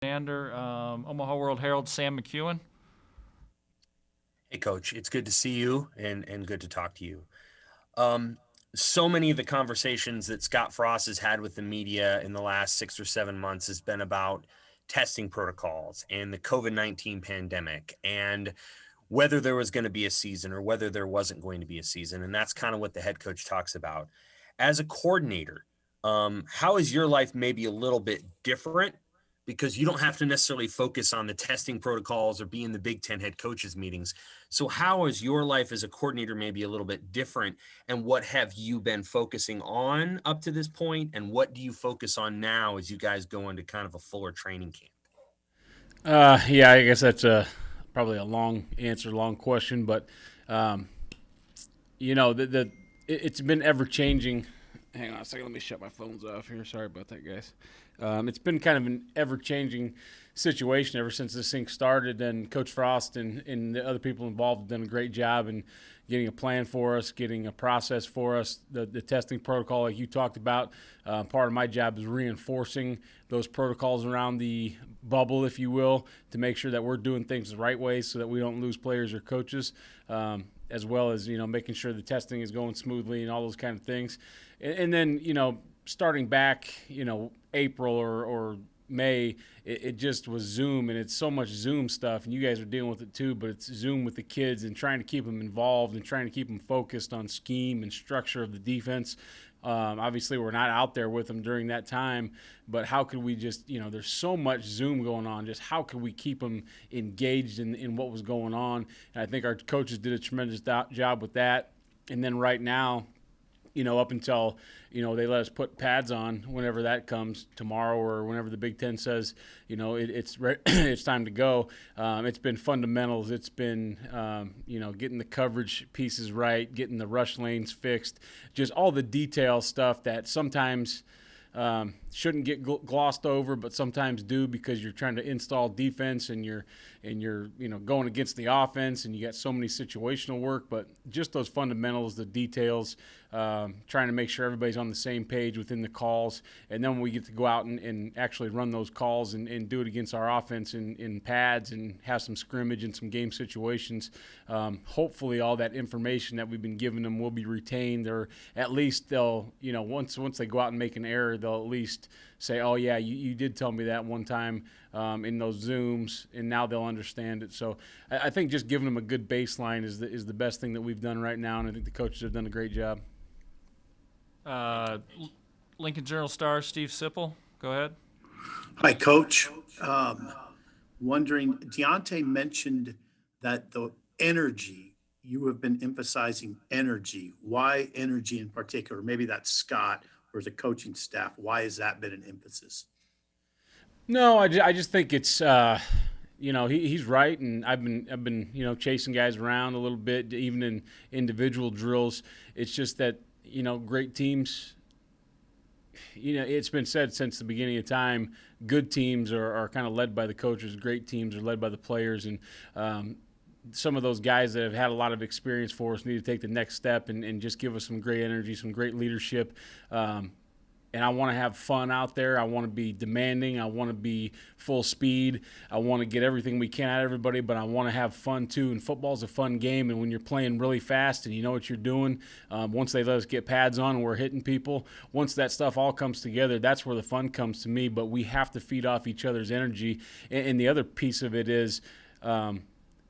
Chinander, Omaha World Herald, Sam McEwen. Hey, Coach. It's good to see you and good to talk to you. Um, so many of the conversations that Scott Frost has had with the media in the last 6 or 7 months has been about testing protocols and the COVID-19 pandemic and whether there was going to be a season or whether there wasn't going to be a season. And that's kind of what the head coach talks about. As a coordinator, how is your life maybe a little bit different? Because you don't have to necessarily focus on the testing protocols or be in the Big Ten head coaches meetings. So, how is your life as a coordinator maybe a little bit different? And what have you been focusing on up to this point? And what do you focus on now as you guys go into kind of a fuller training camp? Yeah, I guess that's probably a long answer, long question, but um, it's been ever changing. Hang on a second, let me shut my phones off here. Sorry about that, guys. It's been kind of an ever changing situation ever since this thing started, and Coach Frost and the other people involved have done a great job in getting a plan for us, getting a process for us. The testing protocol, like you talked about, part of my job is reinforcing those protocols around the bubble, if you will, to make sure that we're doing things the right way so that we don't lose players or coaches. As well as making sure the testing is going smoothly and all those kind of things, and then starting back April or May, it just was Zoom, and it's so much Zoom stuff, and you guys are dealing with it too. But it's Zoom with the kids and trying to keep them involved and trying to keep them focused on scheme and structure of the defense. Obviously, we're not out there with them during that time, but how could we just, there's so much Zoom going on. Just how could we keep them engaged in what was going on? And I think our coaches did a tremendous job with that. And then right now, up until they let us put pads on whenever that comes tomorrow or whenever the Big Ten says it's time to go. It's been fundamentals. It's been getting the coverage pieces right, getting the rush lanes fixed, just all the detail stuff that sometimes shouldn't get glossed over, but sometimes do because you're trying to install defense and you're going against the offense and you got so many situational work. But just those fundamentals, the details, trying to make sure everybody's on the same page within the calls, and then we get to go out and actually run those calls and do it against our offense in pads and have some scrimmage and some game situations. Hopefully, all that information that we've been giving them will be retained, or at least they'll once they go out and make an error, they'll at least say, oh yeah, you did tell me that one time in those Zooms, and now they'll understand it. So I think just giving them a good baseline is the best thing that we've done right now, and I think the coaches have done a great job. Uh, Lincoln Journal-Star, Steve Sipple. Go ahead. Hi, Coach. Um, Wondering, Deontay mentioned that the energy, you have been emphasizing energy. Why energy in particular? Maybe that's Scott or the coaching staff. Why has that been an emphasis? No, I just think it's he's right, and I've been chasing guys around a little bit, even in individual drills. It's just that great teams. It's been said since the beginning of time, good teams are kind of led by the coaches, great teams are led by the players, and some of those guys that have had a lot of experience for us need to take the next step and just give us some great energy, some great leadership. And I want to have fun out there. I want to be demanding. I want to be full speed. I want to get everything we can out of everybody, but I want to have fun too. And football's a fun game. And when you're playing really fast and you know what you're doing, once they let us get pads on and we're hitting people, once that stuff all comes together, that's where the fun comes to me. But we have to feed off each other's energy. And the other piece of it is,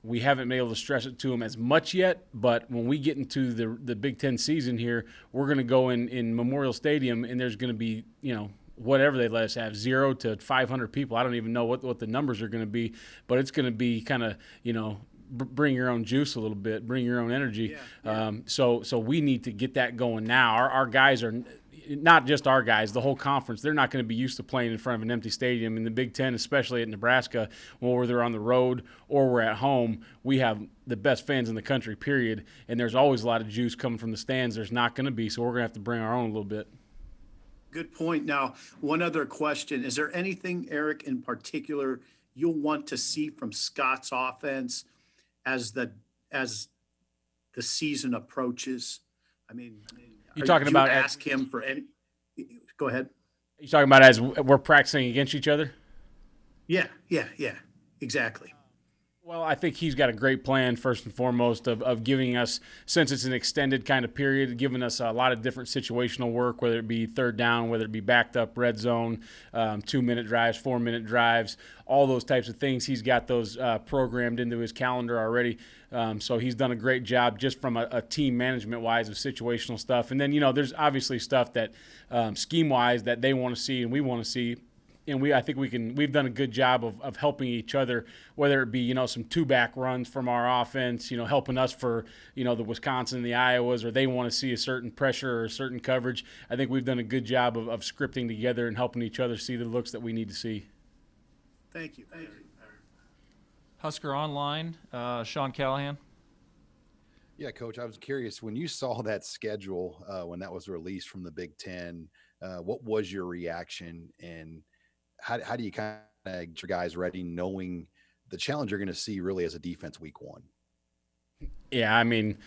we haven't been able to stress it to them as much yet, but when we get into the Big Ten season here, we're going to go in Memorial Stadium, and there's going to be, whatever they let us have, 0 to 500 people. I don't even know what the numbers are going to be, but it's going to be kind of, bring your own juice a little bit, bring your own energy. Yeah. So we need to get that going now. Our guys are not just our guys, the whole conference, they're not going to be used to playing in front of an empty stadium. In the Big Ten, especially at Nebraska, when they're on the road or we're at home, we have the best fans in the country, period. And there's always a lot of juice coming from the stands. There's not going to be, so we're going to have to bring our own a little bit. Good point. Now, one other question. Is there anything, Eric, in particular you'll want to see from Scott's offense as the season approaches? I mean, You talking do you about ask him for any? Go ahead. you talking about as we're practicing against each other? Yeah, exactly. Well, I think he's got a great plan, first and foremost, of giving us, since it's an extended kind of period, giving us a lot of different situational work, whether it be third down, whether it be backed up red zone, 2-minute drives, 4-minute drives, all those types of things. He's got those programmed into his calendar already. So he's done a great job just from a team management-wise of situational stuff. And then, there's obviously stuff that scheme-wise that they want to see and we want to see. And we've done a good job of helping each other, whether it be, some 2-back runs from our offense, helping us for, the Wisconsin and the Iowas, or they want to see a certain pressure or a certain coverage. I think we've done a good job of scripting together and helping each other see the looks that we need to see. Thank you. Husker Online, Sean Callahan. Yeah, Coach, I was curious when you saw that schedule, when that was released from the Big Ten, what was your reaction, and how do you kind of get your guys ready knowing the challenge you're going to see really as a defense week 1? Yeah, I mean,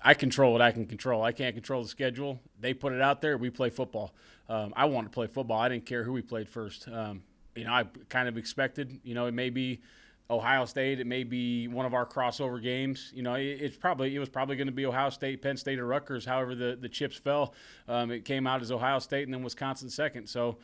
I control what I can control. I can't control the schedule. They put it out there. We play football. I want to play football. I didn't care who we played first. I kind of expected, it may be Ohio State. It may be one of our crossover games. It was probably going to be Ohio State, Penn State, or Rutgers. However, the chips fell. It came out as Ohio State and then Wisconsin second. So,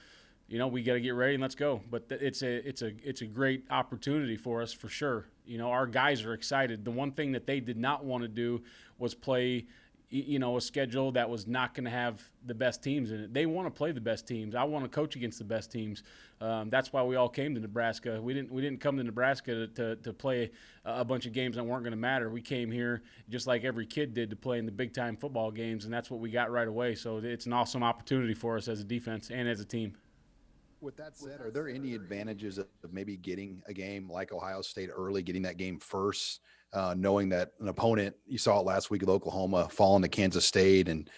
we got to get ready and let's go. But it's a great opportunity for us for sure. Our guys are excited. The one thing that they did not want to do was play, a schedule that was not going to have the best teams in it. They want to play the best teams. I want to coach against the best teams. That's why we all came to Nebraska. We didn't come to Nebraska to play a bunch of games that weren't going to matter. We came here just like every kid did to play in the big-time football games, and that's what we got right away. So it's an awesome opportunity for us as a defense and as a team. With that said, are there any advantages of maybe getting a game like Ohio State early, getting that game first, knowing that an opponent, you saw it last week at Oklahoma, falling to Kansas State, and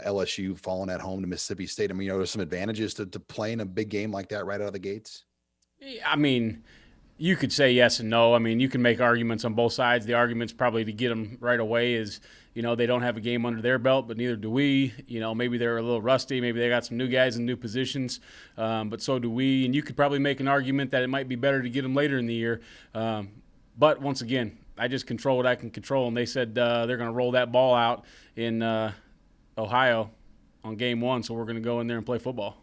LSU falling at home to Mississippi State? I mean, there's some advantages to playing a big game like that right out of the gates? I mean, you could say yes and no. I mean, you can make arguments on both sides. The argument's probably to get them right away is, they don't have a game under their belt, but neither do we. Maybe they're a little rusty. Maybe they got some new guys in new positions, but so do we. And you could probably make an argument that it might be better to get them later in the year. But once again, I just control what I can control. And they said they're going to roll that ball out in Ohio on game 1, so we're going to go in there and play football.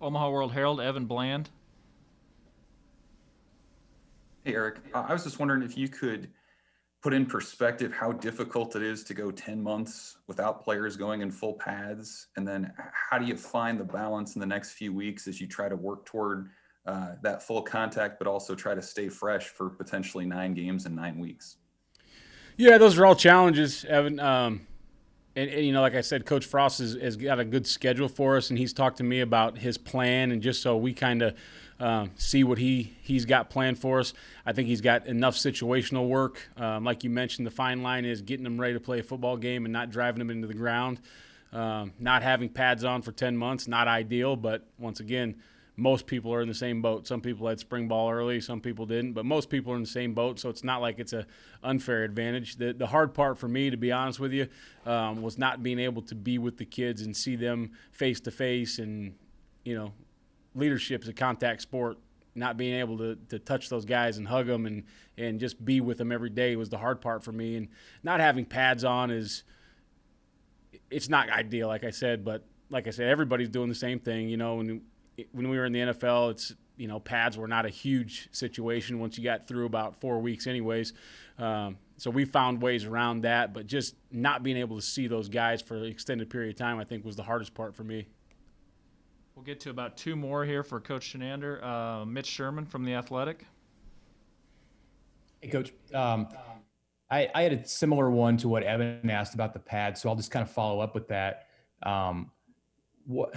Omaha World Herald, Evan Bland. Hey, Eric, I was just wondering if you could put in perspective how difficult it is to go 10 months without players going in full pads. And then how do you find the balance in the next few weeks as you try to work toward that full contact, but also try to stay fresh for potentially 9 games in 9 weeks? Yeah, those are all challenges, Evan. And like I said, Coach Frost has got a good schedule for us, and he's talked to me about his plan, and just so we kind of see what he's got planned for us. I think he's got enough situational work. Like you mentioned, the fine line is getting them ready to play a football game and not driving them into the ground. Not having pads on for 10 months, not ideal, but once again, most people are in the same boat. Some people had spring ball early, some people didn't, but most people are in the same boat, so it's not like it's an unfair advantage. The hard part for me, to be honest with you, was not being able to be with the kids and see them face-to-face, and, leadership is a contact sport. Not being able to touch those guys and hug them and just be with them every day was the hard part for me. And not having pads on it's not ideal, like I said, but like I said, everybody's doing the same thing. When we were in the NFL, it's, pads were not a huge situation once you got through about 4 weeks anyways. So we found ways around that, but just not being able to see those guys for an extended period of time, I think, was the hardest part for me. We'll get to about 2 more here for Coach Chinander. Mitch Sherman from The Athletic. Hey, Coach. I had a similar one to what Evan asked about the pad, so I'll just kind of follow up with that. What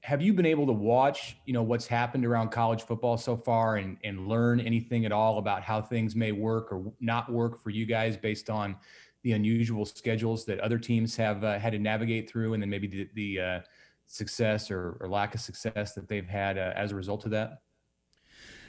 have you been able to watch, what's happened around college football so far and learn anything at all about how things may work or not work for you guys based on the unusual schedules that other teams have had to navigate through, and then maybe the success or lack of success that they've had as a result of that?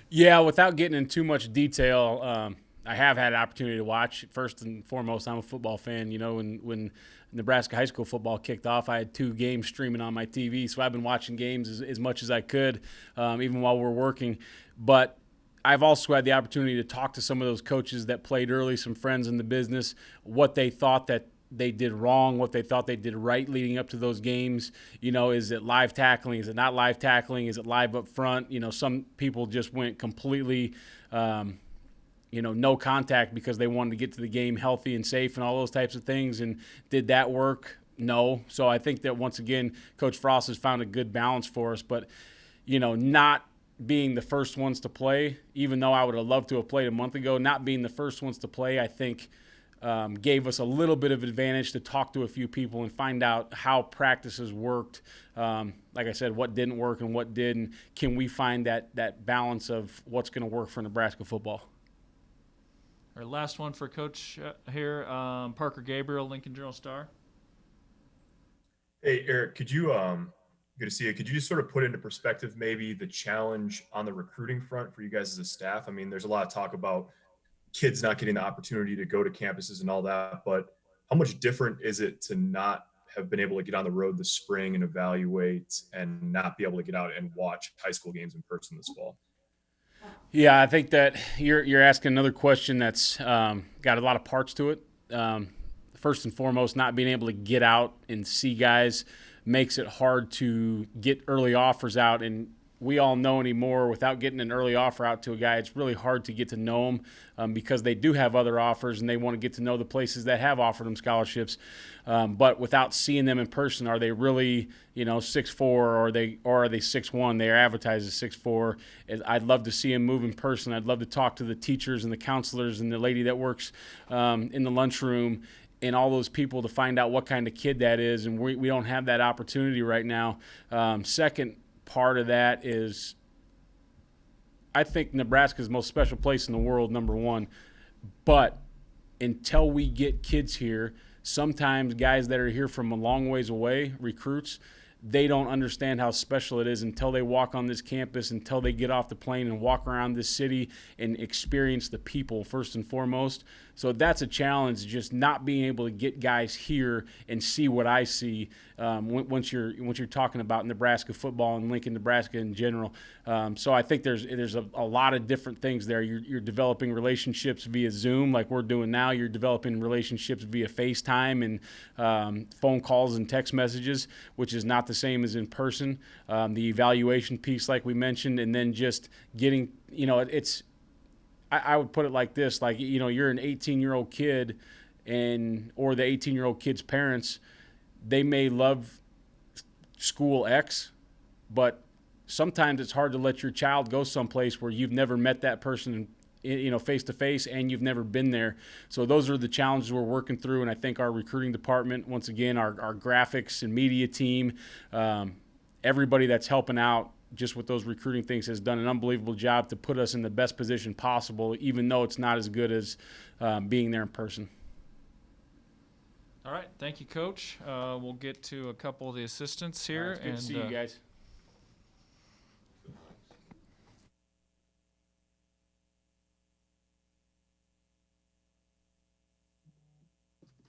Yeah, without getting in too much detail, I have had an opportunity to watch. First and foremost, I'm a football fan. When Nebraska high school football kicked off, I had 2 games streaming on my TV, so I've been watching games as much as I could, even while we're working. But I've also had the opportunity to talk to some of those coaches that played early, some friends in the business, what they thought that they did wrong, what they thought they did right leading up to those games. Is it live tackling? Is it not live tackling? Is it live up front? Some people just went completely, no contact because they wanted to get to the game healthy and safe and all those types of things. And did that work? No. So I think that once again, Coach Frost has found a good balance for us. But, not being the first ones to play, even though I would have loved to have played a month ago, not being the first ones to play, I think gave us a little bit of advantage to talk to a few people and find out how practices worked. Like I said, what didn't work and what did, and can we find that balance of what's going to work for Nebraska football? Our last one for Coach here, Parker Gabriel, Lincoln Journal-Star. Hey, Erik, could you, good to see you. Could you just sort of put into perspective maybe the challenge on the recruiting front for you guys as a staff? I mean, there's a lot of talk about kids not getting the opportunity to go to campuses and all that, but how much different is it to not have been able to get on the road this spring and evaluate and not be able to get out and watch high school games in person this fall? Yeah, I think that you're asking another question that's got a lot of parts to it. First and foremost, not being able to get out and see guys makes it hard to get early offers out. And we all know anymore, without getting an early offer out to a guy, it's really hard to get to know them because they do have other offers and they want to get to know the places that have offered them scholarships. But without seeing them in person, are they really, 6'4", or are they 6'1"? They are advertised as 6'4". I'd love to see them move in person. I'd love to talk to the teachers and the counselors and the lady that works in the lunchroom and all those people to find out what kind of kid that is. And we don't have that opportunity right now. Second part of that is I think Nebraska's the most special place in the world, number one. But until we get kids here, sometimes guys that are here from a long ways away, recruits, they don't understand how special it is until they walk on this campus, until they get off the plane and walk around this city and experience the people first and foremost. So that's a challenge, just not being able to get guys here and see what I see once you're talking about Nebraska football and Lincoln, Nebraska in general. So I think there's a lot of different things there. You're developing relationships via Zoom like we're doing now. You're developing relationships via FaceTime and phone calls and text messages, which is not the same as in person. The evaluation piece, like we mentioned, and then just getting, I would put it like this, you're an 18-year-old kid or the 18-year-old kid's parents, they may love school X, but sometimes it's hard to let your child go someplace where you've never met that person face to face and you've never been there. So those are the challenges we're working through, and I think our recruiting department, once again, our graphics and media team, everybody that's helping out just with those recruiting things has done an unbelievable job to put us in the best position possible, even though it's not as good as being there in person. All right. Thank you, Coach. We'll get to a couple of the assistants here. It's good to see you guys.